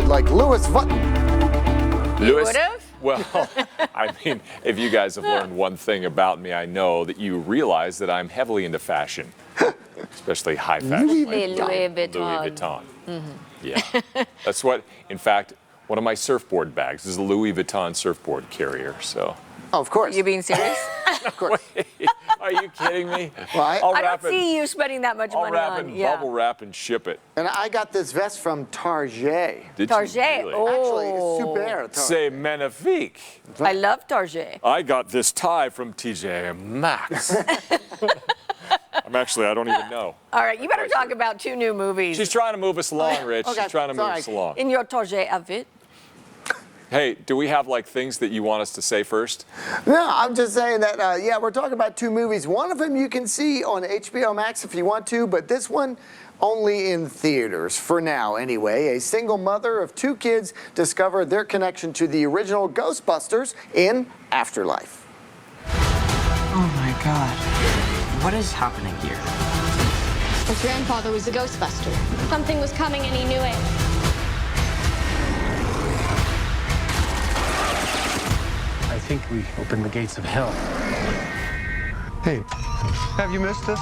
would, like Louis Vuitton. You Louis? would have? Well, I mean, if you guys have learned one thing about me, I know that you realize that I'm heavily into fashion, especially high fashion. Louis Louis Vuitton. Louis Vuitton. Yeah. That's what, in fact, one of my surfboard bags is a Louis Vuitton surfboard carrier, so. Oh, of course. You being serious? Of course. Are you kidding me? Well, I wrap don't it- see you spending that much I'll money wrap on. it in bubble wrap and ship it. And I got this vest from Target. Did Target. you really? Actually, Oh. it's super Target. C'est magnifique. I love Target. I got this tie from TJ Maxx. I don't even know. All right, you better talk about 2 new movies. She's trying to move us along, Rich. Okay, She's trying to move sorry. us along. In your Target outfit. Hey, do we have like things that you want us to say first? No, I'm just saying that, yeah, we're talking about 2 movies. One of them you can see on HBO Max if you want to, but this one only in theaters, for now anyway. A single mother of 2 kids discovered their connection to the original Ghostbusters in Afterlife. Oh my God. What is happening here? His grandfather was a Ghostbuster. Something was coming and he knew it. I think we opened the gates of hell. Hey, have you missed us?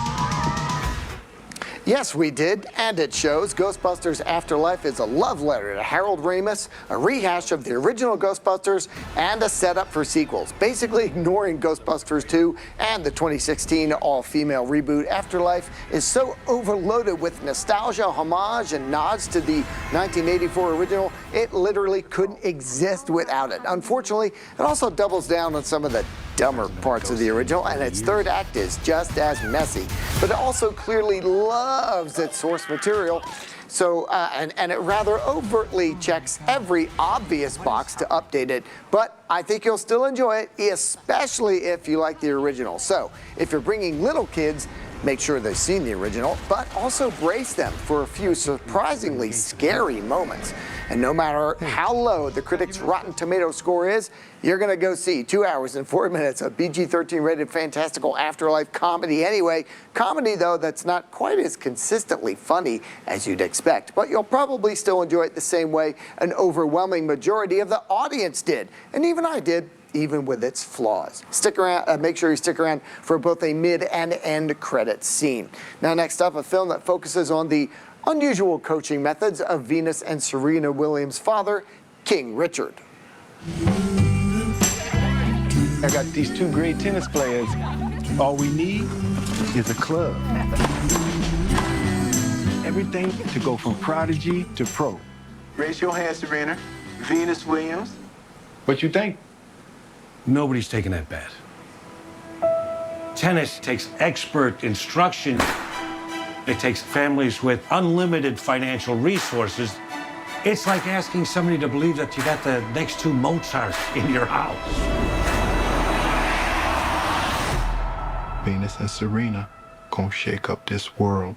Yes, we did, and it shows. Ghostbusters Afterlife is a love letter to Harold Ramis, a rehash of the original Ghostbusters, and a setup for sequels. Basically ignoring Ghostbusters 2 and the 2016 all-female reboot. Afterlife is so overloaded with nostalgia, homage, and nods to the 1984 original, it literally couldn't exist without it. Unfortunately, it also doubles down on some of the dumber parts of the original, and its 3rd act is just as messy. But it also clearly loves its source material, so and it rather overtly checks every obvious box to update it. But I think you'll still enjoy it, especially if you like the original. So if you're bringing little kids, make sure they've seen the original, but also brace them for a few surprisingly scary moments. And no matter how low the critics' Rotten Tomato score is, you're going to go see 2 hours and 4 minutes of PG-13 rated fantastical afterlife comedy anyway. Comedy, though, that's not quite as consistently funny as you'd expect. But you'll probably still enjoy it the same way an overwhelming majority of the audience did. And even I did, even with its flaws. Stick around, make sure you stick around for both a mid and end credit scene. Now, next up, a film that focuses on the unusual coaching methods of Venus and Serena Williams' father, King Richard. I got these 2 great tennis players. All we need is a club. Everything to go from prodigy to pro. Raise your hand, Serena. Venus Williams. What you think? Nobody's taking that bet. Tennis takes expert instruction. It takes families with unlimited financial resources. It's like asking somebody to believe that you got the next 2 Mozarts in your house. Venus and Serena gonna shake up this world.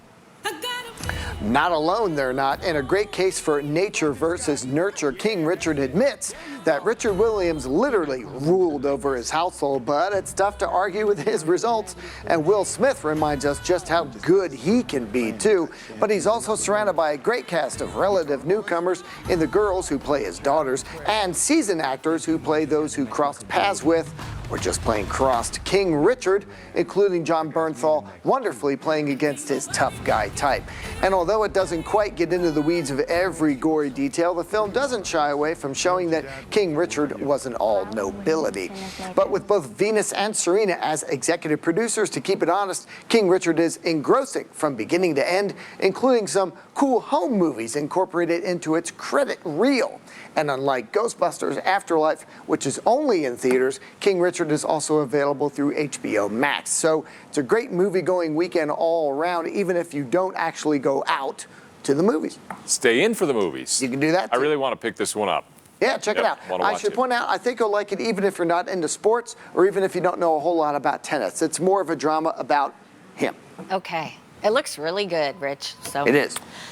Not alone, they're not. In a great case for nature versus nurture, King Richard admits that Richard Williams literally ruled over his household, but it's tough to argue with his results. And Will Smith reminds us just how good he can be, too. But he's also surrounded by a great cast of relative newcomers in the girls who play his daughters and seasoned actors who play those who crossed paths with or just plain crossed. King Richard, including John Bernthal, wonderfully playing against his tough guy type. And although it doesn't quite get into the weeds of every gory detail, the film doesn't shy away from showing that King Richard wasn't all nobility. But with both Venus and Serena as executive producers, to keep it honest, King Richard is engrossing from beginning to end, including some cool home movies incorporated into its credit reel. And unlike Ghostbusters Afterlife, which is only in theaters, King Richard is also available through HBO Max. So it's a great movie-going weekend all around, even if you don't actually go out to the movies. Stay in for the movies. You can do that, I too. really want to pick this one up. Yeah, check it Yep, out. wanna I watch should it. point out, I think you'll like it even if you're not into sports or even if you don't know a whole lot about tennis. It's more of a drama about him. Okay. It looks really good, Rich. So It is.